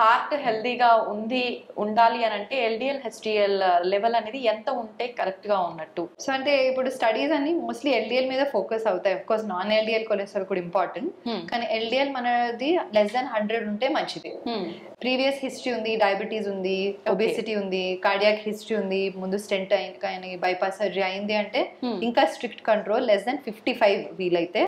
Heart హెల్దీగా ఉండాలి అని అంటే ఎల్డిఎల్ హెచ్డిఎల్ లెవెల్ అనేది ఎంత ఉంటే కరెక్ట్ గా ఉన్నట్టు? సో అంటే ఇప్పుడు స్టడీస్ అన్ని మోస్ట్లీ ఎల్డిఎల్ మీద ఫోకస్ అవుతాయి. Of course non LDL cholesterol కూడా ఇంపార్టెంట్, కానీ ఎల్డిఎల్ మనది లెస్ దాన్ 100 ఉంటే మంచిది. ప్రీవియస్ హిస్టరీ ఉంది, డయాబెటీస్ ఉంది, ఒబేసిటీ ఉంది, కార్డియాక్ హిస్టరీ ఉంది, ముందు స్టెంట్ అయింది, బైపాస్ సర్జరీ అయింది అంటే ఇంకా స్ట్రిక్ట్ కంట్రోల్ లెస్ దాన్ 55 వీలైతే,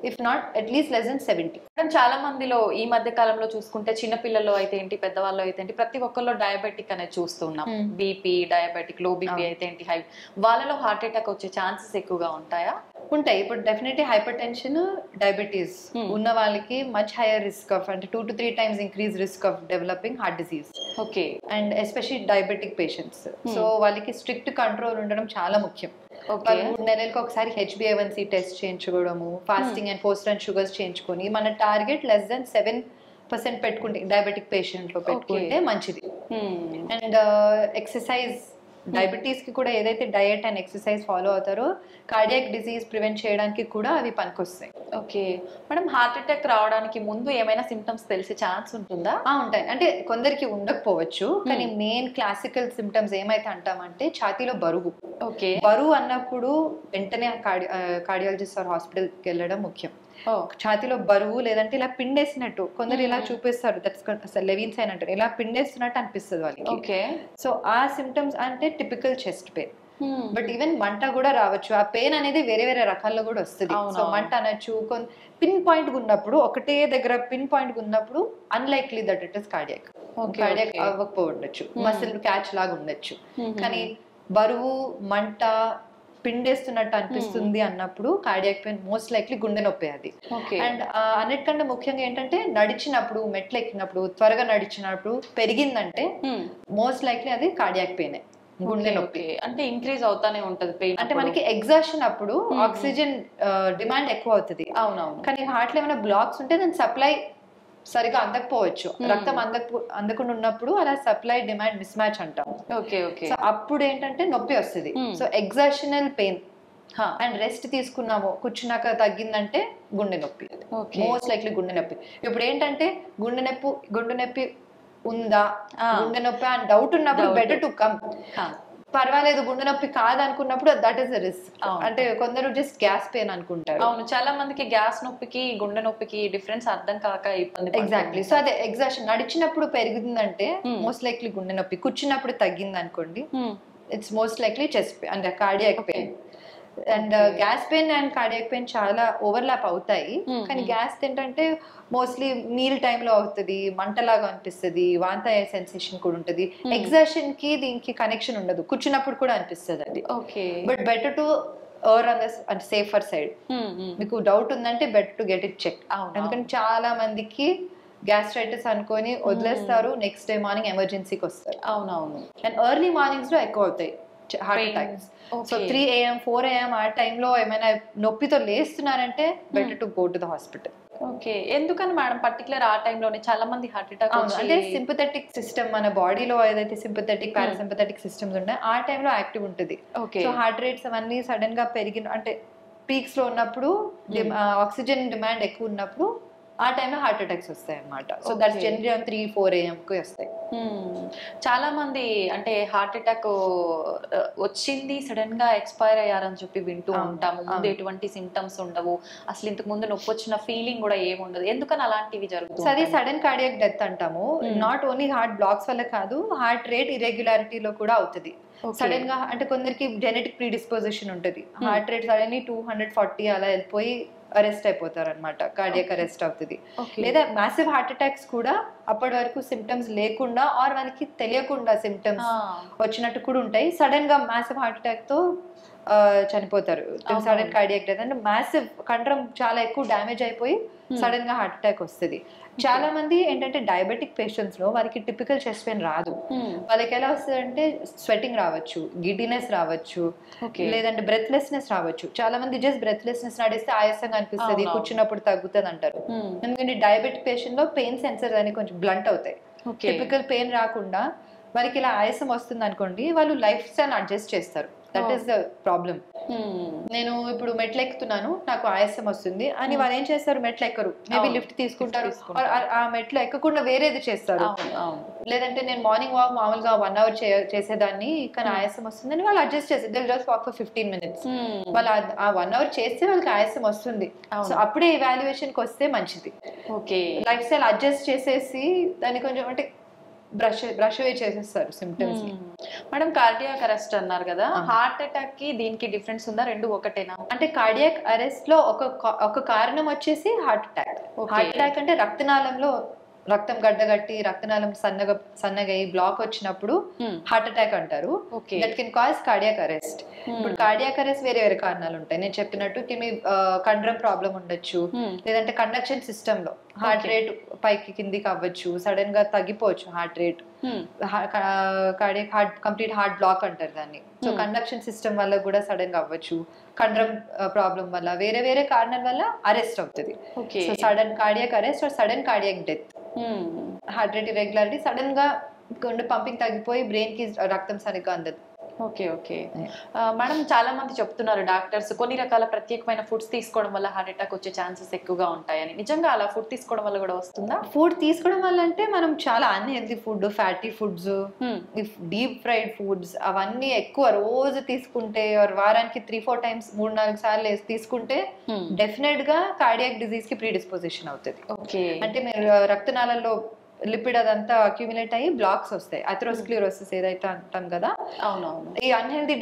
if not at least less than 70. చాలా మందిలో ఈ మధ్య కాలంలో చూసుకుంటే చిన్న పిల్లల్లో అయితే ఏంటి, పెద్దవాళ్ళు అయితే ఏంటి, ప్రతి ఒక్కరిలో డయాబెటిక్ అనేది చూస్తున్నాం. బీపీ, డయాబెటిక్, లో బీపీ అయితే ఏంటి, హై, వాళ్ళలో హార్ట్ అటాక్ వచ్చే ఛాన్సెస్ ఎక్కువగా ఉంటాయా? ఉంటాయి. ఇప్పుడు డెఫినెట్లీ హైపర్ టెన్షన్, డయాబెటీస్ ఉన్న వాళ్ళకి మచ్ హైయర్ రిస్క్ ఆఫ్, అంటే 2 to 3 times increase risk of developing heart disease. Okay. And especially diabetic patients. So వాళ్ళకి స్ట్రిక్ట్ కంట్రోల్ ఉండడం చాలా ముఖ్యం. 3 నెలలకు ఒకసారి HbA1c టెస్ట్ చేయించుకోవడము, fasting and post run sugars చేయించుకొని మన టార్గెట్ లెస్ దాన్ 7% పెట్టుకుంటే డయాబెటిక్ పేషెంట్ లో పెట్టుకుంటే మంచిది. అండ్ ఎక్సర్సైజ్, డయాబెటీస్ కి కూడా ఏదైతే డయట్ అండ్ ఎక్సర్సైజ్ ఫాలో అవుతారో కార్డియాక్ డిసీజ్ ప్రివెంట్ చేయడానికి కూడా అవి పనికొస్తాయి. ఓకే మేడం, హార్ట్ అటాక్ రావడానికి ముందు ఏమైనా సిమ్టమ్స్ తెలిసే ఛాన్స్ ఉంటుందా? ఉంటాయి. అంటే కొందరికి ఉండకపోవచ్చు, కానీ మెయిన్ క్లాసికల్ సిమ్టమ్స్ ఏమైతే అంటామంటే ఛాతీలో బరువు. ఓకే. బరువు అన్నప్పుడు వెంటనే కార్డియాలజిస్ట్ ఆర్ హాస్పిటల్కి వెళ్ళడం ముఖ్యం. ఛాతీలో బరువు లేదంటే ఇలా పిండేసినట్టు, కొందరు ఇలా చూపిస్తారు, దట్స్ లెవిన్ సైన్ అంటారు, ఇలా పిండేస్తున్నట్టు అనిపిస్తుంది వాళ్ళకి. ఓకే. సో ఆ సిమ్టమ్స్ అంటే typical chest pain. But even మంట కూడా రావచ్చు. ఆ పెయిన్ అనేది వేరే వేరే రకాల్లో కూడా వస్తుంది. సో మంట అనొచ్చు, పిన్ పాయింట్ ఉన్నప్పుడు, ఒకటే దగ్గర పిన్ పాయింట్ ఉన్నప్పుడు unlikely that it is cardiac. Cardiac అవ్వకపోవచ్చు, మసిల్ క్యాచ్ లాగా ఉండొచ్చు. కానీ బరువు, మంట, పిండేస్తున్నట్టు అనిపిస్తుంది అన్నప్పుడు కార్డియాక్ పెయిన్, మోస్ట్ లైక్లీ గుండె నొప్పి అది. అండ్ అన్నిటికంటే ముఖ్యంగా ఏంటంటే నడిచినప్పుడు, మెట్లు ఎక్కినప్పుడు, త్వరగా నడిచినప్పుడు పెరిగిందంటే మోస్ట్ లైక్లీ అది కార్డియాక్ పెయిన్, గుండె నొప్పి. అంటే ఇంక్రీజ్ అవుతానే ఉంటది పెయిన్. అంటే మనకి ఎగ్జాషన్ అప్పుడు ఆక్సిజన్ డిమాండ్ ఎక్కువ అవుతుంది. అవునవును. కానీ హార్ట్ లో ఏమైనా బ్లాక్స్ ఉంటే దాని సప్లై సరిగా అందకపోవచ్చు, రక్తం అందకుండా ఉన్నప్పుడు అలా సప్లై డిమాండ్ మిస్ మ్యాచ్ అంటాం. ఓకే. ఓకే. సో అప్పుడు ఏంటంటే నొప్పి వస్తుంది. So exertional pain and rest తీసుకున్నాము, కూర్చున్నాక తగ్గిందంటే గుండె నొప్పి, మోస్ట్ లైక్లీ గుండె నొప్పి. ఇప్పుడు ఏంటంటే గుండె నొప్పి ఉందా, గుండె నొప్పి అని డౌట్ ఉన్నప్పుడు బెటర్ టు కమ్. పర్వాలేదు గుండె నొప్పి కాదనుకున్నప్పుడు దట్ ఈస్ రిస్క్. అంటే కొందరు జస్ట్ గ్యాస్ పెయిన్ అనుకుంటారు. అవును, చాలా మందికి గ్యాస్ నొప్పికి గుండె నొప్పికి డిఫరెన్స్ అర్థం కాక ఇబ్బంది. ఎగ్జాక్ట్లీ. సో అదే ఎగ్జాషన్, నడిచినప్పుడు పెరిగిందంటే మోస్ట్ లైక్లీ గుండె నొప్పి, కూర్చున్నప్పుడు తగ్గింది అనుకోండి it's most likely chest pain అంటే cardiac pain. And gas pain and cardiac pain చాలా ఓవర్లాప్ అవుతాయి. కానీ గ్యాస్ ఏంటంటే మోస్ట్లీ మీల్ టైంలో అవుతుంది, మంటలాగా అనిపిస్తుంది, వాంత అయ్యే సెన్సేషన్ కూడా ఉంటుంది. ఎగ్జాషన్ కి దీనికి కనెక్షన్ ఉండదు, కూర్చున్నప్పుడు కూడా అనిపిస్తుంది అది. But better to err on the safer side. మీకు డౌట్ ఉందంటే better to get it check. ఎందుకంటే చాలా మందికి గ్యాస్ట్రైటిస్ అనుకొని వదిలేస్తారు, నెక్స్ట్ డే మార్నింగ్ ఎమర్జెన్సీకి వస్తారు. అవునవును. అండ్ ఎర్లీ మార్నింగ్స్ లో ఎక్కువ అవుతాయి heart attacks. So 3 AM 4 AM ఆ టైంలో ఏమైనా నొప్పితో లేస్తున్నారంటే better to go to the hospital. Okay. ఎందుకని మేడం పర్టికులర్ ఆ టైంలోనే చాలా మంది హార్ట్ అటాక్? అంటే సింపథెటిక్ సిస్టమ్, మన బాడీలో ఏదైతే సింపథెటిక్, పారాసింపథెటిక్ సిస్టమ్స్ ఉంటాయి ఆ టైంలో యాక్టివ్ ఉంటుంది. సో హార్ట్ రేట్స్ అవన్నీ సడన్ గా పెరిగిన, అంటే పీక్స్ లో ఉన్నప్పుడు ఆక్సిజన్ డిమాండ్ ఎక్కువ ఉన్నప్పుడు ఆ టైంలో హార్ట్ అటాక్స్ వస్తాయి అన్నమాట. సో దట్స్ జనరల్లీ 3-4 AM కి వస్తాయి. చాలా మంది అంటే హార్ట్ అటాక్ వచ్చింది సడన్ గా ఎక్స్పైర్ అయ్యారని చెప్పి వింటూ ఉంటాము. ముందు ఎటువంటి సిమ్టమ్స్ ఉండవు, అసలు ఇంతకు ముందు నొప్పి వచ్చిన ఫీలింగ్ కూడా ఏముండదు. ఎందుకని అలాంటివి జరుగుతుంది? అది సడన్ కార్డియాక్ డెత్ అంటాము. నాట్ ఓన్లీ హార్ట్ బ్లాక్స్ వల్ల కాదు, హార్ట్ రేట్ ఇర్రెగ్యులారిటీలో కూడా అవుతుంది సడన్ గా. అంటే కొందరికి జెనెటిక్ ప్రీడిస్పోజిషన్ ఉంటుంది, హార్ట్ రేట్ సడన్లీ 240 అలా వెళ్ళిపోయి అరెస్ట్ అయిపోతారు అనమాట, కార్డియాక్ అరెస్ట్ అవుతుంది. లేదా మ్యాసివ్ హార్ట్ అటాక్స్ కూడా అప్పటి వరకు సిమ్టమ్స్ లేకుండా ఆర్ వాళ్ళకి తెలియకుండా సిమ్టమ్స్ వచ్చినట్టు కూడా ఉంటాయి. సడన్ గా మ్యాసివ్ హార్ట్ అటాక్ తో చనిపోతారు, సడన్ కార్డియాక్ డెత్. అంటే మ్యాసివ్ కంట్రం చాలా ఎక్కువ డ్యామేజ్ అయిపోయి సడన్ గా హార్ట్ అటాక్ వస్తుంది. చాలా మంది ఏంటంటే డయాబెటిక్ పేషెంట్స్ లో వారికి టిపికల్ చెస్ట్ పెయిన్ రాదు. వాళ్ళకి ఎలా వస్తుంది అంటే స్వెటింగ్ రావచ్చు, గిడ్డినెస్ రావచ్చు, లేదంటే బ్రెత్లెస్నెస్ రావచ్చు. చాలా మంది జస్ట్ బ్రెత్లెస్నెస్ నడిస్తే ఆయాసంగా అనిపిస్తుంది, కూర్చున్నప్పుడు తగ్గుతుంది అంటారు. ఎందుకంటే డయాబెటిక్ పేషెంట్ లో పెయిన్ సెన్సర్స్ అని కొంచెం బ్లంట్ అవుతాయి. టిపికల్ పెయిన్ రాకుండా వాళ్ళకి ఇలా ఆయాసం వస్తుంది అనుకోండి, వాళ్ళు లైఫ్ స్టైల్ అడ్జస్ట్ చేస్తారు. That is the problem. నేను ఇప్పుడు మెట్లు ఎక్కుతున్నాను, నాకు ఆయాసం వస్తుంది అని వాళ్ళు ఏం చేస్తారు, మెట్లు ఎక్కరు, మేబీ లిఫ్ట్ తీసుకుంటారు, ఆ మెట్లు ఎక్కకుండా వేరేది చేస్తారు. లేదంటే నేను మార్నింగ్ వాక్ మామూలుగా 1 hour చేసేదాన్ని కానీ ఆయాసం వస్తుందని వాళ్ళు అడ్జస్ట్ చేసి they'll just walk for 15 minutes. వాళ్ళు ఆ 1 hour చేస్తే వాళ్ళకి ఆయాసం వస్తుంది. సో అప్పుడే ఇవాల్యుయేషన్ కి వస్తే మంచిది. లైఫ్ స్టైల్ అడ్జస్ట్ చేసేసి దాన్ని కొంచెం అంటే బ్రష్ అవే చేసేస్తారు సిమ్టమ్స్. మేడం కార్డియాక్ అరెస్ట్ అన్నారు కదా, హార్ట్ అటాక్ కి దీనికి డిఫరెన్స్ ఉందా, రెండు ఒకటేనా? అంటే కార్డియాక్ అరెస్ట్ లో ఒక కారణం వచ్చేసి హార్ట్ అటాక్. హార్ట్ అటాక్ అంటే రక్తనాళంలో రక్తం గడ్డగట్టి రక్తనాళం సన్నగా బ్లాక్ వచ్చినప్పుడు హార్ట్ అటాక్ అంటారు. That can cause cardiac arrest. ఇప్పుడు కార్డియాక్ అరెస్ట్ వేరే వేరే కారణాలు ఉంటాయి. నేను చెప్పినట్టు మీ కండరం ప్రాబ్లం ఉండొచ్చు, లేదంటే కండక్షన్ సిస్టమ్ లో హార్ట్ రేట్ పైకి కిందికి అవ్వచ్చు, సడన్ గా తగ్గిపోవచ్చు heart rate. Cardiac complete heart block అంటారు దాన్ని. సో కండక్షన్ సిస్టమ్ వల్ల కూడా సడన్ గా అవ్వచ్చు, కండరం ప్రాబ్లం వల్ల, వేరే వేరే కారణాల వల్ల అరెస్ట్ అవుతుంది. So sudden cardiac arrest are sudden cardiac death. Heart rate irregularity, sudden గా గుండె పంపింగ్ తగ్గిపోయి బ్రెయిన్ కి రక్తం సరిగ్గా అందదు. మేడం చాలా మంది చెప్తున్నారు డాక్టర్స్ కొన్ని రకాల ప్రత్యేకమైన ఫుడ్స్ తీసుకోవడం వల్ల హార్ట్ అటాక్ వచ్చే ఛాన్సెస్ ఎక్కువగా ఉంటాయని. నిజంగా అలా ఫుడ్ తీసుకోవడం వల్ల కూడా వస్తుందా? ఫుడ్ తీసుకోవడం వల్ల అంటే మనం చాలా unhealthy food, fatty foods, deep fried foods అవన్నీ ఎక్కువ రోజు తీసుకుంటే వారానికి 3-4 times 3-4 సార్లు తీసుకుంటే డెఫినెట్ గా కార్డియాక్ డిజీజ్ కి ప్రీడిస్పోజిషన్ అవుతుంది. అంటే మీరు రక్తనాళాల్లో లిపిడ్ అదంతా అక్యూములేట్ అయ్యి బ్లాక్స్ వస్తాయి, అథెరోస్క్లెరోసిస్ ఏదైతే అంటాం కదా. ఈ unhealthy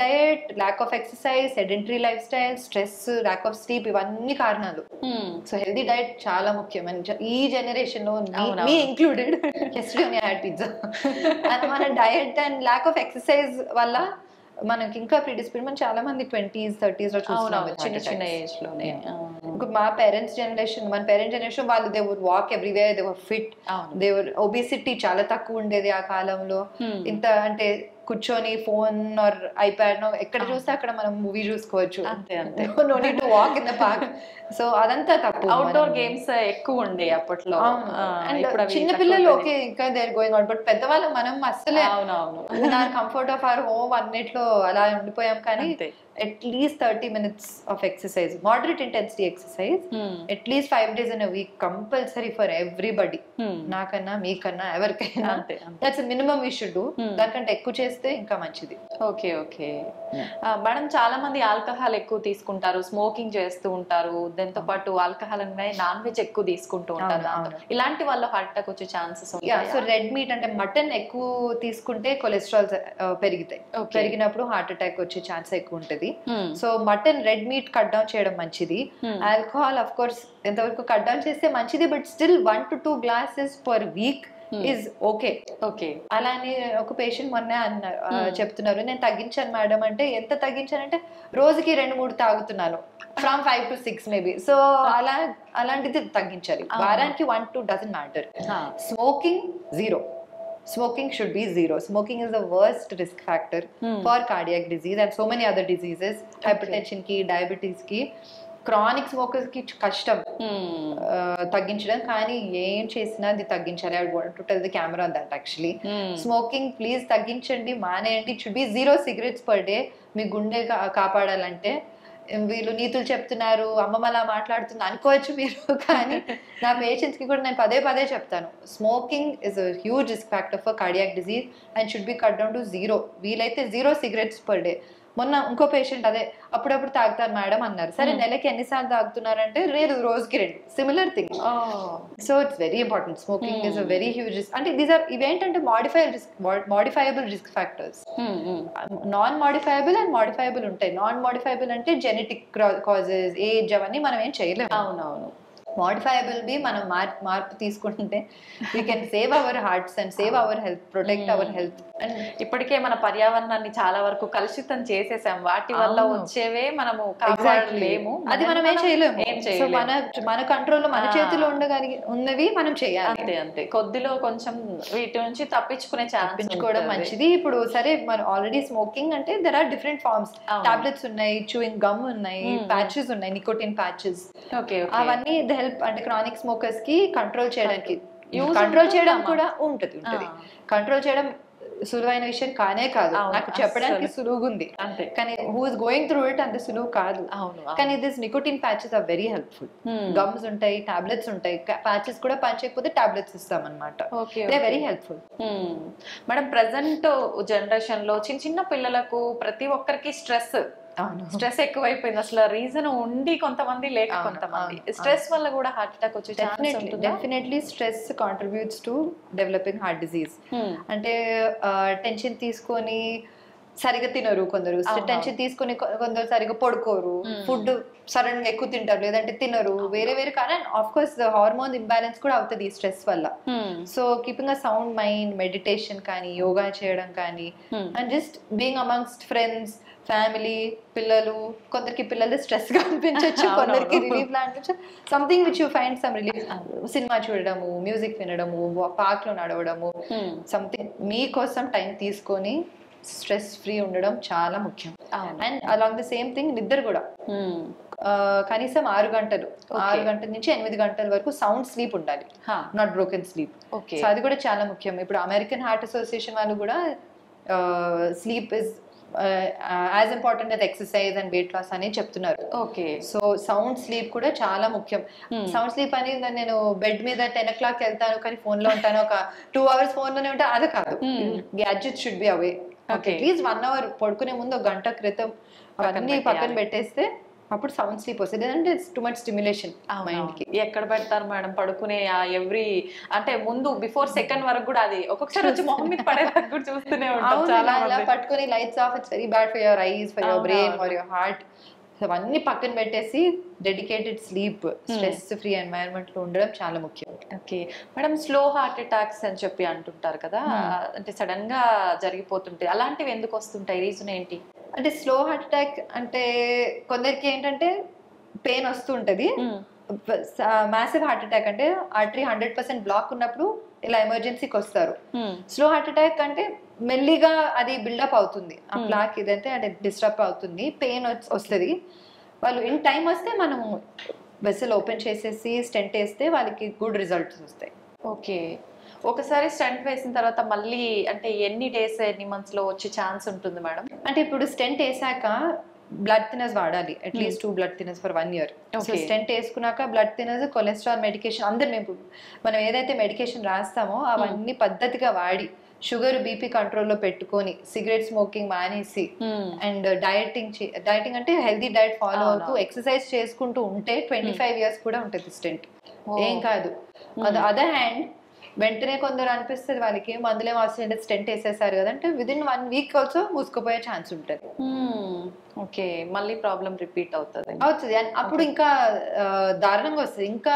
diet, lakh of exercise, sedentary life style, stress, lack of sleep ఇవన్నీ కారణాలు. సో హెల్దీ డయట్ చాలా ముఖ్యం ఈ జనరేషన్ లో, మీ included. Yesterday I had pizza. మన diet and lack of exercise వల్ల మనకి ఇంకా ప్రీడిస్పోజ్. మనం చాలా మంది 20s 30s లో చూస్తున్నాం, చిన్న ఏజ్ లోనే. మా పేరెంట్స్ జనరేషన్, మన పేరెంట్స్ జనరేషన్ వాళ్ళు they would walk everywhere, they were fit, they were obesity చాలా తక్కువ ఉండేది ఆ కాలంలో. ఇంత అంటే కూర్చొని ఫోన్ ఆర్ ఐప్యాడ్ ఎక్కడ చూస్తే అక్కడ మనం మూవీ చూసుకోవచ్చు, no need to walk in the park. So అదంతా తప్పు. అవుట్డోర్ గేమ్స్ ఎక్కువ ఉండే అప్పట్లో. చిన్నపిల్లలు ఓకే ఇంకా they are going out, but పెద్దవాళ్ళు మనం అస్సలే కంఫర్ట్ ఆఫ్ అవర్ హోమ్ అన్నిట్లో అలా ఉండిపోయాం. కానీ at least 30 minutes of exercise, moderate intensity exercise, at least 5 days in a week compulsory for everybody. నాకన్నా మీకన్నా ఎవరికైనా that's minimum we should do. దానికంటే ఎక్కువ చేస్తే ఇంకా మంచిది. మేడం చాలా మంది ఆల్కహాల్ ఎక్కువ తీసుకుంటారు, స్మోకింగ్ చేస్తూ ఉంటారు, దాంతో పాటు ఆల్కహాల్ అనేది నాన్ వెజ్ ఎక్కువ తీసుకుంటూ ఉంటారు. ఇలాంటి వాళ్ళ హార్ట్ అటాక్ వచ్చే ఛాన్సెస్ ఉంటాయి. సో రెడ్ మీట్ అంటే మటన్ ఎక్కువ తీసుకుంటే కొలెస్ట్రాల్ పెరుగుతాయి, పెరిగినప్పుడు హార్ట్ అటాక్ వచ్చే ఛాన్స్ ఎక్కువ ఉంటుంది. So mutton, red meat cut down చేయడం మంచిది. ఆల్కహాల్ ఆఫ్ కోర్స్ ఎంతవరకు కట్ డౌన్ చేస్తే మంచిది, but still 1 to 2 glasses per week is okay. అలానే ఒక పేషెంట్ మొన్న చెప్తున్నారు, నేను తగ్గించాను మేడం అంటే, ఎంత తగ్గించానంటే రోజుకి 2-3 తాగుతున్నాను, ఫ్రమ్ 5 to 6 మేబీ. సో అలాంటిది తగ్గించాలి. వారానికి 1-2 doesn't matter. Smoking 0. Smoking should be 0. Smoking is the worst risk factor for cardiac disease and so many other diseases. Hypertension ki, diabetes ki. Chronic smokers కి కష్టం తగ్గించడం, కానీ ఏం చేసినా అది తగ్గించాలి. I want to tell the camera that actually smoking please తగ్గించండి, మానేయండి. It should be 0 cigarettes per day. మీ గుండె కాపాడాలంటే. వీళ్ళు నీతులు చెప్తున్నారు, అమ్మమ్మలా మాట్లాడుతుంది అనుకోవచ్చు మీరు, కానీ నా పేషెంట్స్ కి కూడా నేను పదే చెప్తాను, smoking is a huge risk factor for cardiac disease and should be cut down to 0. వీలైతే 0 cigarettes per day. మొన్న ఇంకో పేషెంట్ అదే అప్పుడప్పుడు తాగుతారు మేడం అన్నారు. సరే నెలకి ఎన్నిసార్లు తాగుతున్నారంటే లేదు, రోజుకి 2. Similar thing. So it's very important. Smoking is a very huge risk. అంటే దీస్ ఆర్ ఇవేంటంటే మోడిఫైయబుల్ రిస్క్ ఫ్యాక్టర్స్. నాన్ మోడిఫైయబుల్ అండ్ మోడిఫైయబుల్ ఉంటాయి. నాన్ మోడిఫైయబుల్ అంటే జెనెటిక్ కాజెస్, ఏజ్, అవన్నీ మనం ఏం చేయలేము. అవునవును. మోడిఫైయబుల్ బి మనం మార్పు తీసుకుంటే we can save our hearts and save our health, protect our health. And ఇప్పటికే మన పర్యావరణాన్ని చాలా వరకు కలుషితం చేసేసాం, వాటి వల్ల వచ్చేవే మనము కాపాడలేము, అది మనం ఏం చేయలేము. సో మన కంట్రోల్లో, మన చేతిలో ఉన్నవి మనం చేయాలి. అంతే కొద్దిలో కొంచెం వీటి నుంచి తప్పించుకోవడం మంచిది. ఇప్పుడు సరే మనం ఆల్రెడీ స్మోకింగ్ అంటే there are different forms. Tablets ఉన్నాయి, చూయింగ్ గమ్ ఉన్నాయి, ప్యాచెస్ ఉన్నాయి, నికోటిన్ ప్యాచెస్. అవన్నీ హెల్ప్ అంటే క్రానిక్ స్మోకర్స్ కి కంట్రోల్ చేయడానికి. కంట్రోల్ చేయడం కూడా ఉంటది. కంట్రోల్ చేయడం సులువైన విషయం కానే కాదు. అవును, నాకు చెప్పడానికి అస్సలు. సులువుగా ఉంది, అంతే. కానీ who is going through it అంత సులువు కాదు. అవును. కానీ this nicotine patches are very helpful. Gums ఉంటాయి, టాబ్లెట్స్ ఉంటాయి, ప్యాచెస్ కూడా పనిచేయకపోతే టాబ్లెట్స్ ఇస్తాం అనమాట. Okay. They very helpful. Madam, present generation లో చిన్న చిన్న పిల్లలకు ప్రతి ఒక్కరికి స్ట్రెస్ ఎక్కువైపోయింది. అసలు రీజన్ ఉండి కొంతమంది లేక కొంతమంది స్ట్రెస్ వల్ల కూడా హార్ట్ అటాక్ వచ్చే ఛాన్స్ ఉంటుందా? Definitely stress contributes to developing heart disease. అంటే టెన్షన్ తీసుకొని సరిగా తినరు కొందరు, టెన్షన్ తీసుకొని కొందరు సరిగా పడుకోరు, ఫుడ్ సడన్ గా ఎక్కువ తింటారు లేదంటే తినరు, వేరే వేరే కారణం. ఆఫ్ కోర్స్ హార్మోన్ ఇంబ్యాలెన్స్ కూడా అవుతుంది ఈ స్ట్రెస్ వల్ల. So keeping a sound mind, meditation కానీ, యోగా చేయడం కానీ, and just being amongst friends, family, పిల్లలు, కొందరికి పిల్లలు స్ట్రెస్ గా అనిపించవచ్చు, కొందరికి రిలీఫ్ లా అనిపించచ్చు. Something which you find some relief. Cinema చూడడము, మ్యూజిక్ వినడము, పార్క్ లో నడవడము, సంథింగ్ మీకోసం టైం తీసుకొని స్ట్రెస్ ఫ్రీ ఉండడం చాలా ముఖ్యం. And along the same thing నిద్ర కూడా కనీసం 6 గంటలు, 6 గంటల నుంచి 8 గంటల వరకు సౌండ్ స్లీప్ ఉండాలి, నాట్ బ్రోకెన్ స్లీప్. సో అది కూడా చాలా ముఖ్యం. ఇప్పుడు అమెరికన్ హార్ట్ అసోసియేషన్ వాళ్ళు కూడా sleep is as important as exercise and weight loss అని చెప్తున్నారు. ఓకే. సో సౌండ్ స్లీప్ కూడా చాలా ముఖ్యం. సౌండ్ స్లీప్ అనేది నేను బెడ్ మీద 10 o'clock వెళ్తాను కానీ ఫోన్ లో ఉంటాను, ఒక 2 hours ఫోన్ లోనే ఉంటాను, అది కాదు. Gadgets should be away. At least 1 hour పడుకునే ముందు 1 గంట క్రితం అవన్నీ పక్కన పెట్టేస్తే అప్పుడు సౌండ్ స్లీప్ వస్తుంది. లేదంటే it's too much stimulation mind కి. ఎక్కడ పెడతారు మేడం పడుకునే ఎవ్రీ అంటే ముందు బిఫోర్ సెకండ్ వరకు కూడా అది ఒక్కొక్కసారి వచ్చి మొహం మీద పడేదాకా కూడా చూస్తూనే ఉంటాం చాలా మంది. పట్టుకుని lights off, it's very bad for your eyes, for your brain, for your heart. అవన్నీ పక్కన పెట్టేసి dedicated sleep, stress free environment లో ఉండడం చాలా ముఖ్యం. Okay madam, slow heart attacks అని చెప్పి అంటుంటారు కదా, అంటే సడన్ గా జరిగిపోతుంటాయి, అలాంటివి ఎందుకు వస్తుంటాయి? రీజన్ ఏంటి? అంటే స్లో హార్ట్ అటాక్ అంటే కొందరికి ఏంటంటే పెయిన్ వస్తుంటది. మ్యాసివ్ హార్ట్ అటాక్ అంటే ఆర్టరీ 100% బ్లాక్ ఉన్నప్పుడు ఇలా ఎమర్జెన్సీకి వస్తారు. స్లో హార్ట్ అటాక్ అంటే మెల్లిగా అది బిల్డప్ అవుతుంది, ఆ ప్లాక్ ఇదంటే అంటే డిస్టర్బ్ అవుతుంది, పెయిన్ వస్తుంది. వాళ్ళు ఇన్ టైం వస్తే మనము వెసల్ ఓపెన్ చేసేసి స్టెంట్ వేస్తే వాళ్ళకి గుడ్ రిజల్ట్స్ వస్తాయి. ఓకే. ఒకసారి స్టెంట్ వేసిన తర్వాత మళ్ళీ అంటే ఎన్ని డేస్, ఎన్ని మంత్స్ లో వచ్చే ఛాన్స్ ఉంటుంది మేడం? అంటే ఇప్పుడు స్టెంట్ వేసాక బ్లడ్ థినర్స్ వాడాలి, at least 2 blood thinners for 1 year. So stent వేసుకున్నాక బ్లడ్ థినర్స్, కొలెస్ట్రాల్ మెడికేషన్ అందరు మనం ఏదైతే మెడికేషన్ రాస్తామో అవన్నీ పద్ధతిగా వాడి, షుగర్ బీపీ కంట్రోల్లో పెట్టుకొని, సిగరెట్ స్మోకింగ్ మానేసి, అండ్ డైటింగ్ అంటే హెల్దీ డైట్ ఫాలో అవుతూ ఎక్సర్సైజ్ చేసుకుంటూ ఉంటే 25 years కూడా ఉంటుంది స్టెంట్, ఏం కాదు. అదర్ హ్యాండ్ వెంటనే కొందరు అనిపిస్తుంది వాళ్ళకి మందులే అవసరం, స్టెంట్ వేసేసారు కదా అంటే విదిన్ 1 week ఆల్సో మూసుకుపోయే ఛాన్స్ ఉంటుంది. ఓకే, మళ్ళీ ప్రాబ్లం రిపీట్ అవుతుంది. అప్పుడు ఇంకా దారుణంగా వస్తుంది, ఇంకా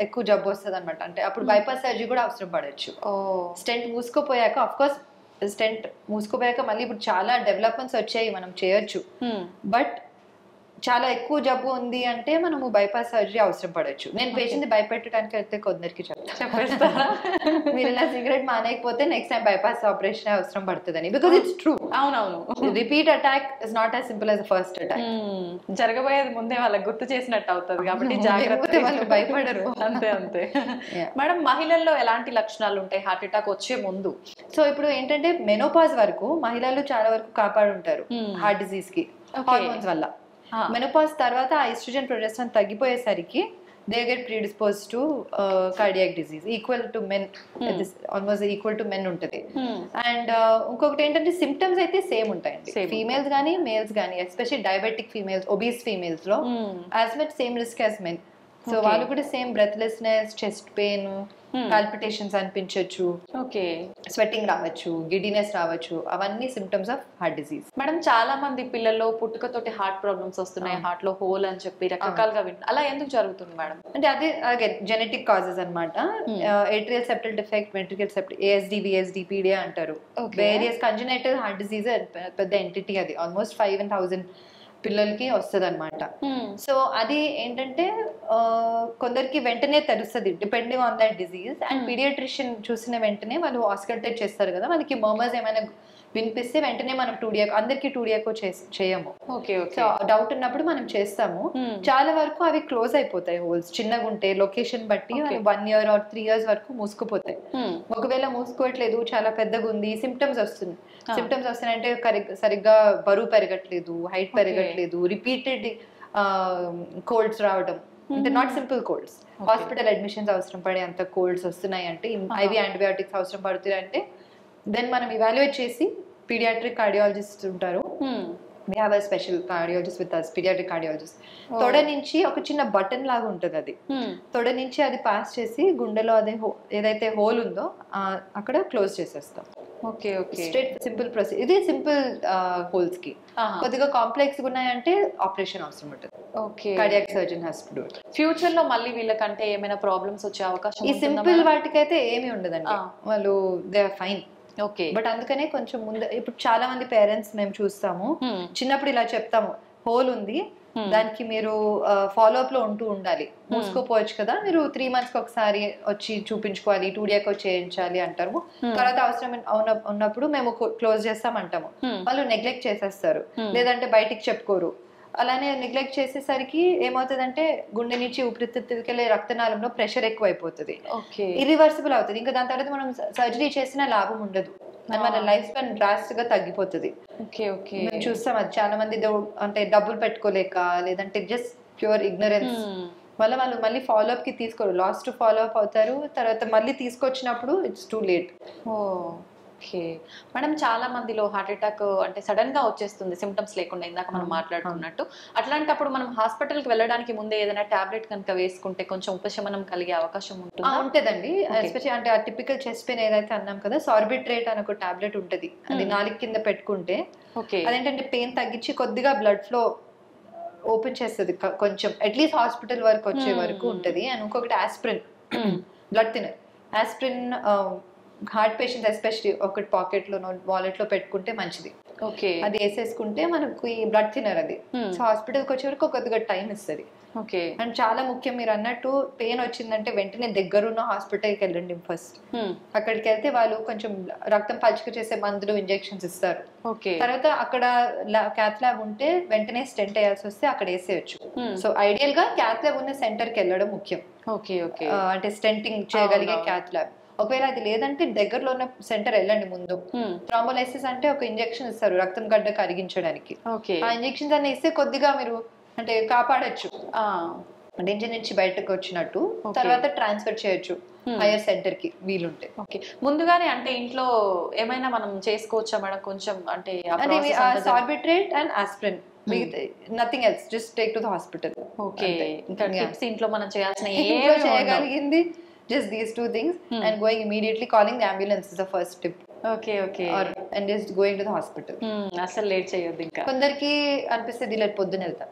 ఎక్కువ జబ్బు వస్తుంది అనమాట. అంటే అప్పుడు బైపాస్ సర్జరీ కూడా అవసరం పడవచ్చు. స్టెంట్ మూసుకుపోయాక, ఆఫ్ కోర్స్ స్టెంట్ మూసుకుపోయాక మళ్ళీ ఇప్పుడు చాలా డెవలప్మెంట్స్ వచ్చాయి, మనం చేయొచ్చు. బట్ చాలా ఎక్కువ జబ్బు ఉంది అంటే మనము బైపాస్ సర్జరీ అవసరం పడవచ్చు. నేను పేషెంట్ భయపెట్టడానికి అయితే కొందరికి చెప్పేస్తా, మీరు ఇలా సిగరెట్ మానేయకపోతే నెక్స్ట్ టైం బైపాస్ ఆపరేషన్ అవసరం పడుతుందని. Because it's true. అవునవును, repeat attack is not as simple as first attack. జరగబోయేది ముందే వాళ్ళకి గుర్తు చేసినట్టు అవుతుంది కాబట్టి జాగ్రత్త, వాళ్ళు భయపడరు. అంతే అంతే. మేడం, మహిళల్లో ఎలాంటి లక్షణాలు ఉంటాయి హార్ట్ అటాక్ వచ్చే ముందు? సో ఇప్పుడు ఏంటంటే మెనోపాజ్ వరకు మహిళలు చాలా వరకు కాపాడుంటారు హార్ట్ డిసీజ్ కి హార్మోన్స్ వల్ల. మెనోపాజ్ తర్వాత ఆ ఈస్ట్రోజన్ ప్రొజెస్ట్రాన్ తగ్గిపోయేసరికి they get predispose to cardiac disease, equal to men, almost equal to men ఉంటుంది. అండ్ ఇంకొకటి ఏంటంటే సిమ్టమ్స్ అయితే సేమ్ ఉంటాయండి, ఫీమేల్స్ కానీ మేల్స్ కానీ, especially diabetic females, obese females లో as much same risk as men. So వాళ్ళు కూడా same breathlessness, chest pain, palpitations అనిపించవచ్చు, ఓకే, స్వెట్టింగ్ రావచ్చు, గిడినెస్ రావచ్చు, అవన్నీ symptoms of heart disease. Madam, చాలా మంది పిల్లల్లో పుట్టుకతోటి హార్ట్ ప్రాబ్లమ్స్ వస్తున్నాయి, హార్ట్ లో హోల్ అని చెప్పి రకరకాలుగా వింటున్నారు, అలా ఎందుకు జరుగుతుంది మేడం? అంటే అదే జెనెటిక్ కాజెస్ అనమాట. Atrial septal defect, ventricle septal, ASD, VSD, PDA అంటారు. వేరియస్ కంజనైటల్ హార్ట్ డిసీజ్ పెద్ద ఎంటిటీ, అది ఆల్మోస్ట్ 5,000 పిల్లలకి వస్తుంది అనమాట. సో అది ఏంటంటే కొందరికి వెంటనే తెలుస్తుంది depending on that disease. And paediatrician చూసిన వెంటనే వాళ్ళు ఆస్కల్టేట్ చేస్తారు కదా, వాళ్ళకి మర్మర్స్ ఏమైనా వినిపిస్తే వెంటనే మనం 2D echo, అందరికి 2D echo చేయము. ఓకే సో డౌట్ ఉన్నప్పుడు మనం చేస్తాము. చాలా వరకు అవి క్లోజ్ అయిపోతాయి హోల్స్, చిన్నగా ఉంటే లొకేషన్ బట్టి 1 year or 3 years వరకు మూసుకుపోతాయి. ఒకవేళ మూసుకోవట్లేదు, చాలా పెద్దగా ఉంది, సిమ్టమ్స్ వస్తున్నాయంటే సరిగ్గా బరువు పెరగట్లేదు, హైట్ పెరగట్లేదు, రిపీటెడ్ కోల్డ్స్ రావడం, అంటే not simple Colts, hospital admissions అవసరం పడే అంత కోల్డ్స్ వస్తున్నాయి అంటే, IV యాంటీబయాటిక్స్ అవసరం పడుతుంది అంటే, దెన్ మనం ఇవాల్యుయేట్ చేసి, పీడియాట్రిక్ కార్డియాలజిస్ట్ ఉంటారు, we have a special cardiologist with us, pediatric cardiologist. తొడ నుంచి ఒక చిన్న బటన్ లాగా ఉంటుంది, అది తొడ నుంచి అది పాస్ చేసి గుండెలో అదే ఏదైతే హోల్ ఉందో అక్కడ క్లోజ్ చేసేస్తాం. Okay okay, straight simple procedure. ఇది సింపుల్ హోల్స్ కి. కొద్దిగా కాంప్లెక్స్ ఉన్నాయంటే ఆపరేషన్ అవసరం ఉంటుంది. Okay, cardiac surgeon has to do it. Future లో మళ్ళీ వీళ్ళకంటే ఏమైనా ప్రాబ్లమ్స్ వచ్చే అవకాశం ఈ సింపుల్ వాటికైతే ఏమీ ఉండదండి, వాళ్ళు they are fine. Okay, but అందుకనే కొంచెం ముందు, ఇప్పుడు చాలా మంది పేరెంట్స్ మేము చూస్తాము, చిన్నప్పుడు ఇలా చెప్తాము, హోల్ ఉంది దానికి మీరు ఫాలో అప్ లో ఉండాలి, మూసుకోపోవచ్చు కదా, మీరు 3 months ఒకసారి వచ్చి చూపించుకోవాలి, 2D echo చేయించాలి అంటారు. తర్వాత అవసరం ఉన్నప్పుడు మేము క్లోజ్ చేస్తాం అంటాము. వాళ్ళు నెగ్లెక్ట్ చేసేస్తారు, లేదంటే బయటికి చెప్పుకోరు. అలానే నెగ్లెక్ట్ చేసేసరికి ఏమవుతుందంటే గుండె నుంచి ఊపిరితిత్తులకెళ్ళే రక్తనాళంలో ప్రెషర్ ఎక్కువ అయిపోతుంది, ఇరివర్సిబుల్ అవుతుంది. ఇంకా దాని తర్వాత మనం సర్జరీ చేసిన లాభం ఉండదు, మన లైఫ్ స్పాన్ డ్రాస్టిక్ గా తగ్గిపోతుంది. మేము చూస్తాం అది చాలా మంది, అంటే డబ్బులు పెట్టుకోలేక, లేదంటే జస్ట్ ప్యూర్ ఇగ్నరెన్స్ వల్ల వాళ్ళు మళ్ళీ ఫాలో అప్ కి తీసుకోరు, లాస్ట్ ఫాలో అప్ అవుతారు. తర్వాత మళ్ళీ తీసుకొచ్చినప్పుడు it's too late. Okay madam, చాలా మందిలో హార్ట్ అటాక్ అంటే సడన్ గా వచ్చేస్తుంది, సిమ్టమ్స్ లేకుండా, ఇందాక మనం మాట్లాడుకున్నట్టు. అట్లాంటప్పుడు మనం హాస్పిటల్ కి వెళ్ళడానికి ముందే ఏదైనా టాబ్లెట్ కనుక వేసుకుంటే కొంచెం ఉపశమనం కలిగే అవకాశం ఉంటుందండి. ఎస్పెషల్లీ అంటే ఆ టిపికల్ చెస్ట్ పెయిన్ ఏదైతే అన్నాం కదా, సార్బిట్రేట్ అని ఒక టాబ్లెట్ ఉంటుంది, అది నాలుగు కింద పెట్టుకుంటే అదేంటంటే పెయిన్ తగ్గించి కొద్దిగా బ్లడ్ ఫ్లో ఓపెన్ చేస్తుంది కొంచెం, అట్లీస్ట్ హాస్పిటల్ వరకు వచ్చే వరకు ఉంటుంది. అండ్ ఇంకొకటి aspirin, blood thinner. Aspirin heart patients especially ఒకటి పాకెట్ లో వాలెట్ లో పెట్టుకుంటే మంచిది. అది వేసేసుకుంటే మనకు ఈ బ్లడ్ థిన్నర్ అది. సో హాస్పిటల్కి వచ్చే వరకు కొద్దిగా టైం ఇస్తుంది. అండ్ చాలా ముఖ్యం, మీరు అన్నట్టు పెయిన్ వచ్చిందంటే వెంటనే దగ్గరున్న హాస్పిటల్కి వెళ్ళండి ఫస్ట్. అక్కడికి వెళ్తే వాళ్ళు కొంచెం రక్తం పలుచక చేసే మందులు, ఇంజెక్షన్స్ ఇస్తారు. తర్వాత అక్కడ క్యాత్ ల్యాబ్ ఉంటే వెంటనే స్టెంట్ వేయాల్సి వస్తే అక్కడ వేసేయచ్చు. సో ఐడియల్ గా క్యాత్ ల్యాబ్ ఉన్న సెంటర్ కి వెళ్ళడం ముఖ్యం, అంటే స్టెంటింగ్ చేయగలిగే క్యాత్ ల్యాబ్. ఒకవేళ అది లేదంటే దగ్గరలో ఉన్న సెంటర్ వెళ్ళండి ముందు. థ్రాంబోలైసిస్ అంటే ఒక ఇంజెక్షన్ ఇస్తారు రక్తం గడ్డ కరిగించడానికి. ఆ ఇంజెక్షన్స్ అన్ని ఇస్తే కొద్దిగా మీరు అంటే కాపాడచ్చు, డేంజర్ నుంచి బయటకు వచ్చినట్టు. తర్వాత ట్రాన్స్ఫర్ చేయొచ్చు హైయర్ సెంటర్ కి వీలుంటే. ముందుగానే అంటే ఇంట్లో ఏమైనా మనం చేసుకోవచ్చా మేడం? కొంచెం అంటే Sorbitrate and aspirin, nothing else, just take to the hospital. ఇంట్లో మనం చేయాల్సిన చేయగలిగింది just these two things, and going immediately, calling the ambulance is the first tip. And just going to the hospital. అసలు లేట్ చేయొద్దు. ఇంకా కొందరికి అనిపిస్తుంది ఇలా పొద్దున వెళ్తా,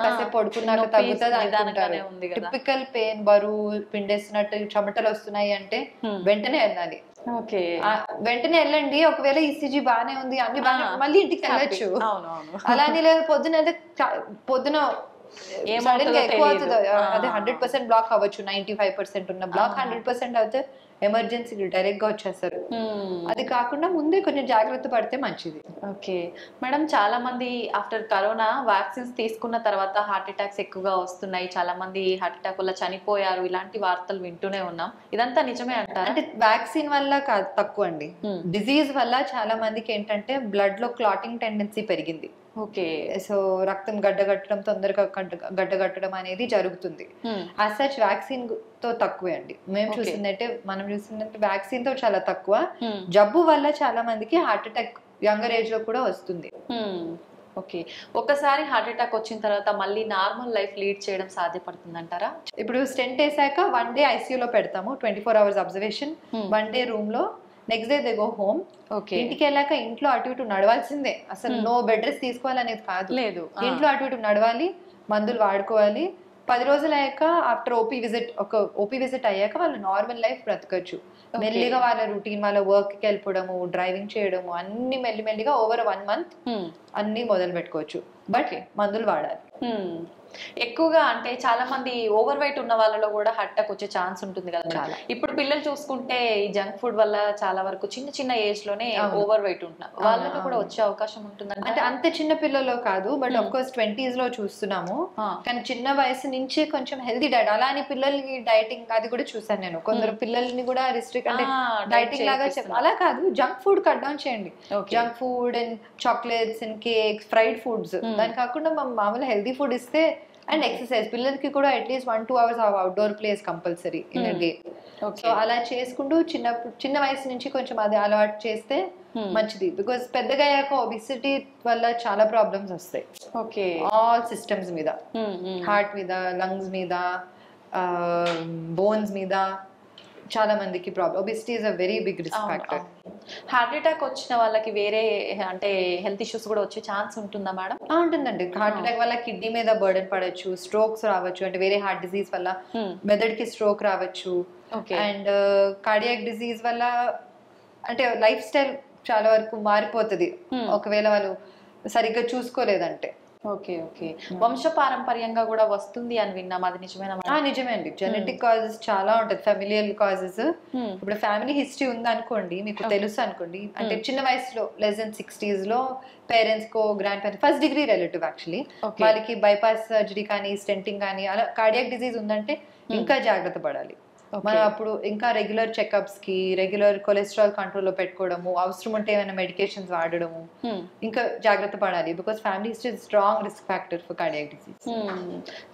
కాసేపు పడుకున్నాక తగ్గుతుంది అనుకుంటారు. టిపికల్ పెయిన్, బరువు పిండేస్తున్నట్టు, చెమటలు వస్తున్నాయి అంటే వెంటనే వెళ్ళాలి. వెంటనే వెళ్ళండి. ఒకవేళ ఈసీజీ బానే ఉంది, అన్ని బాగా, మళ్ళీ ఇంటికి వెళ్ళచ్చు. అలానే లేదు పొద్దున వెళ్తే పొద్దున ఎక్కువ అవుతుంది, అదే 100% బ్లాక్ అవ్వచ్చు. 95% ఉన్న బ్లాక్ 100% అయితే ఎమర్జెన్సీ డైరెక్ట్ గా వచ్చేస్తారు. అది కాకుండా ముందే కొంచెం జాగ్రత్త పడితే మంచిది. ఓకే మేడం, చాలా మంది ఆఫ్టర్ కరోనా వ్యాక్సిన్స్ తీసుకున్న తర్వాత హార్ట్ అటాక్స్ ఎక్కువగా వస్తున్నాయి, చాలా మంది హార్ట్ అటాక్ వల్ల చనిపోయారు, ఇలాంటి వార్తలు వింటూనే ఉన్నాం. ఇదంతా నిజమే అంటారా? అంటే వ్యాక్సిన్ వల్ల తక్కువ అండి, డిజీజ్ వల్ల చాలా మందికి ఏంటంటే బ్లడ్ లో క్లాటింగ్ టెండెన్సీ పెరిగింది. సో రక్తం గడ్డగట్టడం, తొందరగా గడ్డగట్టడం అనేది జరుగుతుంది. యాజ్ సచ్ వ్యాక్సిన్ తో తక్కువే అండి. మనం చూసిందంటే వ్యాక్సిన్ తో చాలా తక్కువ. జబ్బు వల్ల చాలా మందికి హార్ట్ అటాక్ యంగర్ ఏజ్ లో కూడా వస్తుంది. ఒకసారి హార్ట్ అటాక్ వచ్చిన తర్వాత మళ్ళీ నార్మల్ లైఫ్ లీడ్ చేయడం సాధ్యపడుతుంది అంటారా? ఇప్పుడు స్టెంట్ వేసాక 1 day ICU లో పెడతాము, 24 hours అబ్జర్వేషన్, 1 day రూమ్ లో. Next day they go home. ఇంటికి వెళ్ళాక ఇంట్లో అటు ఇటు నడవాల్సిందే, అసలు నో బెడ్ రెస్ట్ తీసుకోవాలనేది కాదు, లేదు. ఇంట్లో అటు ఇటు నడవాలి, మందులు వాడుకోవాలి. 10 రోజులు అయ్యాక ఆఫ్టర్ ఓపీ విజిట్ అయ్యాక వాళ్ళు నార్మల్ లైఫ్ బ్రతకచ్చు. మెల్లిగా వాళ్ళ రూటీన్, వాళ్ళ వర్క్ కి వెళ్ళిపోవడము, డ్రైవింగ్ చేయడము, అన్ని మెల్లిమెల్లిగా ఓవర్ 1 month అన్ని మొదలు పెట్టుకోవచ్చు. బట్ మందులు వాడాలి. ఎక్కువగా అంటే చాలా మంది ఓవర్ వెయిట్ ఉన్న వాళ్ళలో కూడా హార్ట్ అటాక్ వచ్చే ఛాన్స్ ఉంటుంది కదా మేడం. చాలా. ఇప్పుడు పిల్లలు చూసుకుంటే ఈ జంక్ ఫుడ్ వల్ల చాలా వరకు చిన్న చిన్న ఏజ్ లోనే అవును. ఓవర్ వెయిట్ ఉంటున్నారు. అవును, వాళ్ళలో కూడా అవును. వచ్చే అవకాశం ఉంటుందంటే అంటే అంత చిన్న పిల్లల్లో కాదు, బట్ ఆఫ్ కోర్స్ 20s లో చూస్తున్నాము. కానీ చిన్న వయసు నుంచే కొంచెం హెల్తీ డైట్, అలా అని పిల్లలకి డైటింగ్ అది కూడా చూసాను నేను. కొందరు పిల్లల్ని కూడా రిస్ట్రిక్ట్ అంటే డైటింగ్ లాగా అలా కాదు, జంక్ ఫుడ్ కట్ డౌన్ చేయండి. Junk food and chocolates and cakes, fried foods, దాని కాకుండా మామూలు హెల్తీ ఫుడ్ ఇస్తే, అండ్ ఎక్సర్సైజ్, పిల్లలకి కూడా at least 1-2 hours outdoor place compulsory in day. So అలా చేసుకుంటూ చిన్న వయసు నుంచి కొంచెం అది అలవాటు చేస్తే మంచిది. బికాస్ పెద్దగా అయ్యాక ఒబిసిటీ వల్ల చాలా ప్రాబ్లమ్స్ వస్తాయి. ఓకే, ఆల్ సిస్టమ్స్ మీద, హార్ట్ మీద, లంగ్స్ మీద, బోన్స్ మీద చాలా మందికి problem. Obesity is a very big risk factor. Heart attack వచ్చిన వాళ్ళకి వేరే అంటే హెల్త్ ఇష్యూస్ కూడా వచ్చే ఛాన్స్ ఉంటుందా మేడం? ఉంటుందండి. హార్ట్ అటాక్ వల్ల కిడ్నీ మీద బర్డెన్ పడవచ్చు, స్ట్రోక్స్ రావచ్చు, అంటే వేరే హార్ట్ డిసీజ్ వల్ల మెదడుకి స్ట్రోక్ రావచ్చు, అండ్ కార్డియాక్ డిసీజ్ వల్ల అంటే లైఫ్ స్టైల్ చాలా వరకు మారిపోతుంది ఒకవేళ వాళ్ళు సరిగ్గా చూసుకోలేదంటే. ఓకే ఓకే, వంశపారంపర్యంగా కూడా వస్తుంది అని విన్నాం, అది నిజమేనా? నిజమే అండి. జెనెటిక్ కాజెస్ చాలా ఉంటుంది, ఫెమిలియల్ కాజెస్. ఇప్పుడు ఫ్యామిలీ హిస్టరీ ఉంది అనుకోండి, మీకు తెలుసు అనుకోండి, అంటే చిన్న వయసులో లెస్ దెన్ 60s లో పేరెంట్స్ కో grandparents, first degree relative actually, వాళ్ళకి బైపాస్ సర్జరీ కానీ స్టెంటింగ్ కానీ అలా కార్డియాక్ డిసీజ్ ఉందంటే ఇంకా జాగ్రత్త పడాలి. మనం అప్పుడు ఇంకా రెగ్యులర్ చెకప్స్ కి, రెగ్యులర్ కొలెస్ట్రాల్ కంట్రోల్ లో పెట్టుకోవడము, అవసరం ఉంటే ఏమైనా మెడికేషన్స్ వాడడము, ఇంకా జాగ్రత్త పడాలి. Because family history strong risk factor for cardiac disease.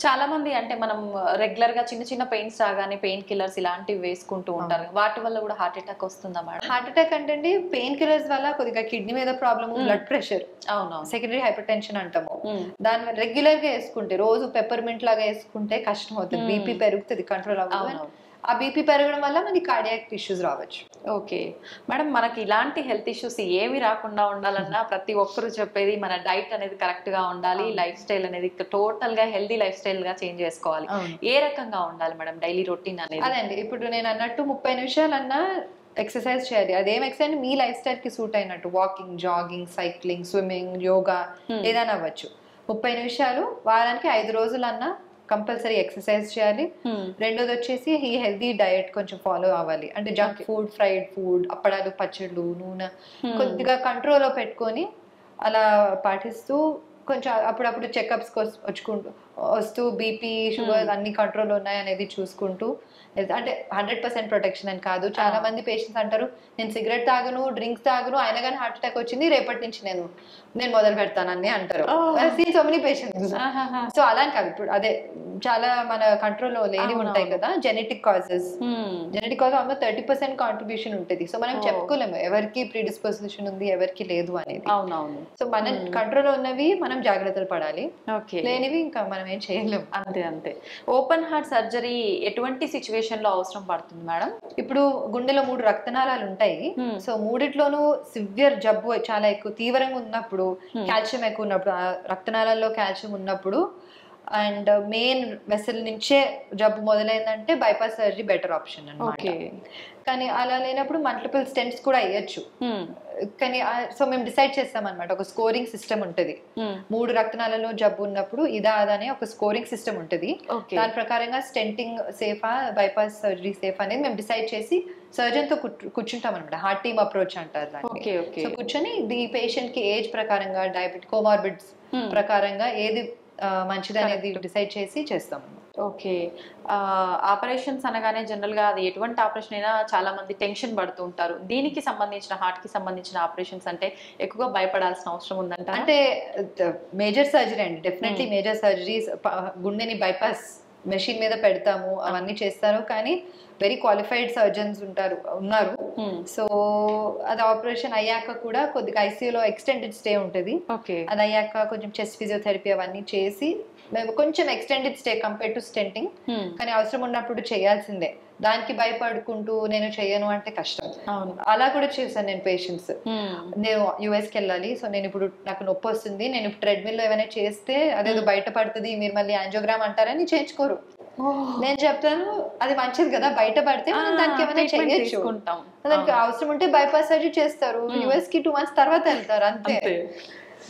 చాలా మంది అంటే మనం రెగ్యులర్ గా చిన్న చిన్న పెయిన్స్ రాగానే పెయిన్ కిల్లర్స్ ఇలాంటివి వేసుకుంటూ ఉంటారు, వాటి వల్ల కూడా హార్ట్ అటాక్ వస్తుందా మేడం? హార్ట్ అటాక్ అంటే పెయిన్ కిల్లర్స్ వల్ల కొద్దిగా కిడ్నీ మీద problem, blood pressure, secondary hyper tension అంటాము, దాని వల్ల రెగ్యులర్ గా వేసుకుంటే, రోజు పెప్పర్మెంట్ లాగా వేసుకుంటే కష్టం అవుతుంది, బీపీ పెరుగుతుంది, కంట్రోల్ అవ్వదు. ఆ బీపీ పెరగడం వల్ల మనకి కార్డియాక్ ఇష్యూస్ రావచ్చు. ఓకే మేడం, మనకి ఇలాంటి హెల్త్ ఇష్యూస్ ఏవి రాకుండా ఉండాలన్నా ప్రతి ఒక్కరు చెప్పేది మన డైట్ అనేది కరెక్ట్ గా ఉండాలి, లైఫ్ స్టైల్ అనేది టోటల్ గా హెల్దీ లైఫ్ స్టైల్ గా చేంజ్ చేసుకోవాలి. ఏ రకంగా ఉండాలి మేడం డైలీ రొటీన్ అనేది? అదండి, ఇప్పుడు నేను అన్నట్టు 30 నిమిషాలన్నా ఎక్సర్సైజ్ చేయాలి. అదేం ఎక్సర్సైజ్ మీ లైఫ్ స్టైల్ కి సూట్ అయినట్టు, walking, jogging, cycling, swimming, yoga ఏదైనా అవ్వచ్చు. 30 నిమిషాలు వారానికి 5 రోజులన్నా కంపల్సరీ ఎక్సర్సైజ్ చేయాలి. రెండోది వచ్చేసి ఈ హెల్దీ డయట్ కొంచెం ఫాలో అవ్వాలి. అంటే జంక్ ఫుడ్, ఫ్రైడ్ ఫుడ్, అప్పడాలు, పచ్చళ్ళు, నూనె కొద్దిగా కంట్రోల్లో పెట్టుకొని అలా పాటిస్తూ కొంచెం అప్పుడప్పుడు చెకప్స్ వస్తూ బీపీ, షుగర్ అన్ని కంట్రోల్ ఉన్నాయనేది చూసుకుంటూ, అంటే 100% ప్రొటెక్షన్ అని కాదు. చాలా మంది పేషెంట్స్ అంటారు, నేను సిగరెట్ తాగను, డ్రింక్స్ తాగను, అయినా కానీ హార్ట్ అటాక్ వచ్చింది, రేపటి నుంచి నేను మొదలు పెడతానని అంటారు. So many patients. సో అలా కాదు, ఇప్పుడు అదే చాలా మన కంట్రోల్లో లేని ఉంటాయి కదా genetic causes. Genetic cause almost 30% contribution ఉంటుంది. సో మనం చెప్పుకోలేము ఎవరికి ప్రీడిస్పోజిషన్ ఉంది, ఎవరికి లేదు అనేది. సో మన కంట్రోల్లో ఉన్నవి మనం జాగ్రత్తలు పడాలి, లేనివి ఇంకా మనం ఏం చేయలేము. అంతే అంతే. ఓపెన్ హార్ట్ సర్జరీ ఎటువంటి సిచ్యువేషన్ లో అవసరం పడుతుంది మేడం? ఇప్పుడు గుండెలో 3 రక్తనాళాలు ఉంటాయి. సో మూడిట్లోనూ సివియర్ జబ్బు చాలా ఎక్కువ తీవ్రంగా ఉన్నప్పుడు, కాల్షియం ఎక్కువ ఉన్నప్పుడు, రక్తనాళాల్లో కాల్షియం ఉన్నప్పుడు, అండ్ మెయిన్ వెసల్ నుంచే జబ్బు మొదలైందంటే బైపాస్ సర్జరీ బెటర్ ఆప్షన్ అన్నమాట. కానీ అలా లేనప్పుడు మల్టిపుల్ స్టెంట్స్ కూడా వేయచ్చు. కానీ సో మేము డిసైడ్ చేస్తాం అనమాట, ఒక స్కోరింగ్ సిస్టమ్ ఉంటుంది. 3 రక్తనాళాలలో జబ్బు ఉన్నప్పుడు ఇదా అదా అనే ఒక స్కోరింగ్ సిస్టమ్ ఉంటుంది. దాని ప్రకారంగా స్టెంటింగ్ సేఫా, బైపాస్ సర్జరీ సేఫ్ అనేది మేము డిసైడ్ చేసి సర్జన్ తో కూర్చుంటాం అనమాట. హార్ట్ టీమ్ అప్రోచ్ అంటారు దాన్ని. సో కూర్చొని ఈ పేషెంట్ కి ఏజ్ ప్రకారంగా, డయాబెటిక్, కోమార్బిడ్స్ ప్రకారంగా ఏది మంచిది అనేది డిసైడ్ చేసి చేస్తాం. ఓకే, ఆపరేషన్స్ అనగానే జనరల్ గా అది ఎటువంటి ఆపరేషన్ అయినా చాలా మంది టెన్షన్ పడుతూ ఉంటారు. దీనికి సంబంధించిన, హార్ట్ కి సంబంధించిన ఆపరేషన్స్ అంటే ఎక్కువగా భయపడాల్సిన అవసరం ఉందంట? అంటే మేజర్ సర్జరీ అండి, డెఫినెట్లీ మేజర్ సర్జరీస్. గుండెని బైపాస్ మెషిన్ మీద పెడతాము, అవన్నీ చేస్తారు. కానీ వెరీ క్వాలిఫైడ్ సర్జన్స్ ఉన్నారు. సో అది ఆపరేషన్ అయ్యాక కూడా కొద్దిగా ఐసీయూలో ఎక్స్టెండెడ్ స్టే ఉంటుంది. అది అయ్యాక కొంచెం చెస్ట్ ఫిజియోథెరపీ అవన్నీ చేసి మేము కొంచెం extended stay compare to stenting. కానీ అవసరం ఉన్నప్పుడు చేయాల్సిందే. దానికి భయపడుకుంటూ నేను చెయ్యను అంటే కష్టం. అలా కూడా చేశాను నేను పేషెంట్స్. నేను యుఎస్కి వెళ్ళాలి, సో నేను ఇప్పుడు నాకు నొప్పి వస్తుంది, నేను ఇప్పుడు ట్రెడ్మిల్ లో ఏమైనా చేస్తే అదేదో బయటపడుతుంది, మీరు మళ్ళీ యాంజియోగ్రామ్ అంటారని చేయించుకోరు. నేను చెప్తాను అది మంచిది కదా, బయట పడితే మనం దానికి ఏమైనా చేయొచ్చు, దానికి అవసరం ఉంటే బైపాస్ సర్జరీ చేస్తారు, యుఎస్ కి 2 months తర్వాత వెళ్తారు అంతే.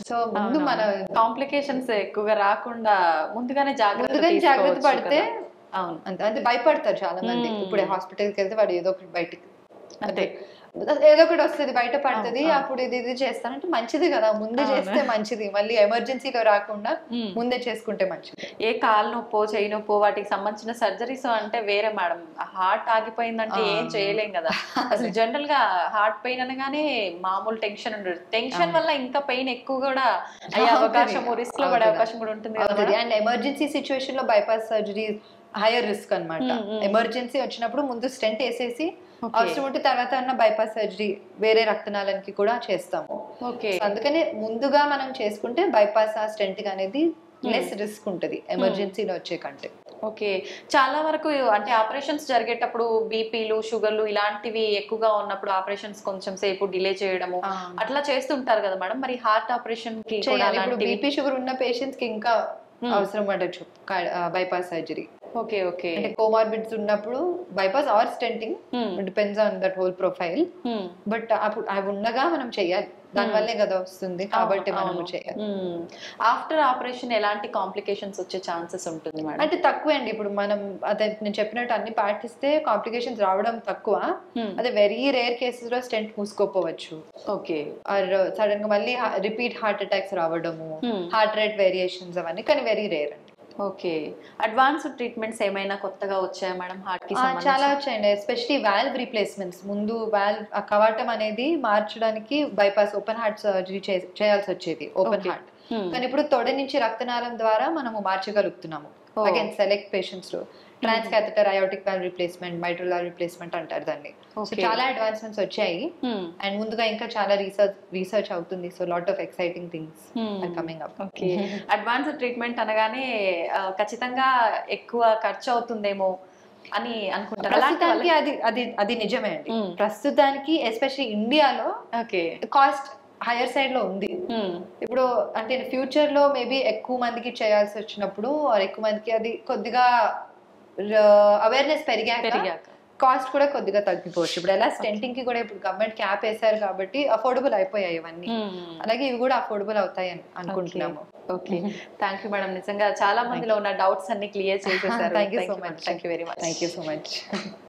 సో ముందు మన కాంప్లికేషన్స్ ఎక్కువగా రాకుండా ముందుగానే జాగ్రత్త తీసుకోవచ్చు పడితే కదా. అవును. అంతే భయపడతారు చాలా మంది. ఇప్పుడు హాస్పిటల్కి వెళ్తే వాడు ఏదో ఒకటి బయటికి అంతే ఏదో ఒకటి వస్తుంది, బయట పడుతుంది, అప్పుడు ఇది చేస్తానంటే మంచిది కదా, ముందే చేస్తే మంచిది. మళ్ళీ ఎమర్జెన్సీలో రాకుండా ముందే చేసుకుంటే మంచిది. ఏ కాలు నొప్పో చేయి నొప్పో వాటికి సంబంధించిన సర్జరీస్ అంటే వేరే మేడం. హార్ట్ ఆగిపోయిందంటే ఏం చేయలేం కదా. అసలు జనరల్ గా హార్ట్ పెయిన్ అనగానే మామూలు టెన్షన్ ఉండదు. టెన్షన్ వల్ల ఇంకా పెయిన్ ఎక్కువ కూడా అయ్యే అవకాశం, రిస్క్ లో పడే అవకాశం కూడా ఉంటుంది కదా. అండ్ ఎమర్జెన్సీ సిచ్యువేషన్ లో బైపాస్ సర్జరీ హైయర్ రిస్క్ అన్నమాట. ఎమర్జెన్సీ వచ్చినప్పుడు ముందు స్టెంట్ వేసేసి అవసరం ఉంటే తర్వాత అన్న బైపాస్ సర్జరీ వేరే రక్తనాళానికి కూడా చేస్తాము. అందుకని ముందుగా మనం చేసుకుంటే బైపాస్ ఆ స్టెంట్ అనేది లెస్ రిస్క్ ఉంటుంది ఎమర్జెన్సీలో వచ్చే కంటే. ఓకే. చాలా వరకు అంటే ఆపరేషన్స్ జరిగేటప్పుడు బీపీలు, షుగర్లు ఇలాంటివి ఎక్కువగా ఉన్నప్పుడు ఆపరేషన్స్ కొంచెం సేపు డిలే చేయడము అట్లా చేస్తుంటారు కదా మేడం. మరి హార్ట్ ఆపరేషన్ కి బీపీ షుగర్ ఉన్న పేషెంట్స్ కి ఇంకా అవసరం పడచ్చు బైపాస్ సర్జరీ. Okay okay. అంటే కోమార్బిడ్స్ ఉన్నప్పుడు bypass or stenting depends on that whole profile. But అప్పుడు అవి ఉండగా మనం చెయ్యాలి, దానివల్లే కదా వస్తుంది, కాబట్టి మనం చేయాలి. ఆఫ్టర్ ఆపరేషన్ ఎలాంటి కాంప్లికేషన్స్ వచ్చే ఛాన్సెస్ ఉంటుంది మేడం? అంటే తక్కువ అండి. ఇప్పుడు మనం అదే నేను చెప్పినట్టు అన్ని పాటిస్తే కాంప్లికేషన్స్ రావడం తక్కువ. అదే వెరీ రేర్ కేసెస్ లో స్టెంట్ మూసుకోపోవచ్చు. ఓకే. ఆర్ సడన్ గా మళ్ళీ రిపీట్ హార్ట్ అటాక్స్ రావడము, హార్ట్ రేట్ వేరియేషన్స్ అవన్నీ, కానీ వెరీ రేర్ అండి. ఓకే. అడ్వాన్స్డ్ ట్రీట్మెంట్స్ ఏమైనా కొత్తగా వచ్చాయా మేడం హార్ట్ కి? చాలా వచ్చాయండి. Especially valve replacements. ముందు వాల్వ్ కవాటం అనేది మార్చడానికి బైపాస్ ఓపెన్ హార్ట్ సర్జరీ చేయాల్సి వచ్చేది, ఓపెన్ హార్ట్. కానీ ఇప్పుడు తొడ నుంచి రక్తనాళం ద్వారా మనము మార్చగలుగుతున్నాము. అగైన్ సెలెక్ట్ పేషెంట్స్ లో transcatheter aortic valve replacement, mitral valve replacement అంటారు దాన్ని. సో చాలా అడ్వాన్స్మెంట్స్ వచ్చాయి అండ్ ముందుగా ఇంకా చాలా రీసెర్చ్ అవుతుంది. So lot of exciting things are coming up. Okay. Advanced treatment అనగానే ఖచ్చితంగా ఎక్కువ ఖర్చు అవుతుందేమో అని అనుకుంటారు. ప్రస్తుతానికి అది నిజమే అండి. ప్రస్తుతానికి ఎస్పెషల్లీ ఇండియాలో కాస్ట్ హైయర్ సైడ్ లో ఉంది. ఇప్పుడు అంటే ఫ్యూచర్ లో మేబీ ఎక్కువ మందికి చేయాల్సి వచ్చినప్పుడు ఎక్కువ మందికి అది కొద్దిగా అవేర్నెస్ పెరిగాక కాస్ట్ కూడా కొద్దిగా తగ్గిపోవచ్చు. ఇప్పుడు ఎలా స్టెంటింగ్ కి కూడా ఇప్పుడు గవర్నమెంట్ క్యాప్ వేసారు కాబట్టి అఫోర్డబుల్ అయిపోయాయి ఇవన్నీ. అలాగే ఇవి కూడా అఫోర్డబుల్ అవుతాయి అని అనుకుంటున్నాము. ఓకే. Thank you madam. నిజంగా చాలా మందిలో ఉన్న డౌట్స్ అన్ని క్లియర్ చేసేసారు. Thank you so much. Thank you very much. Thank you so much.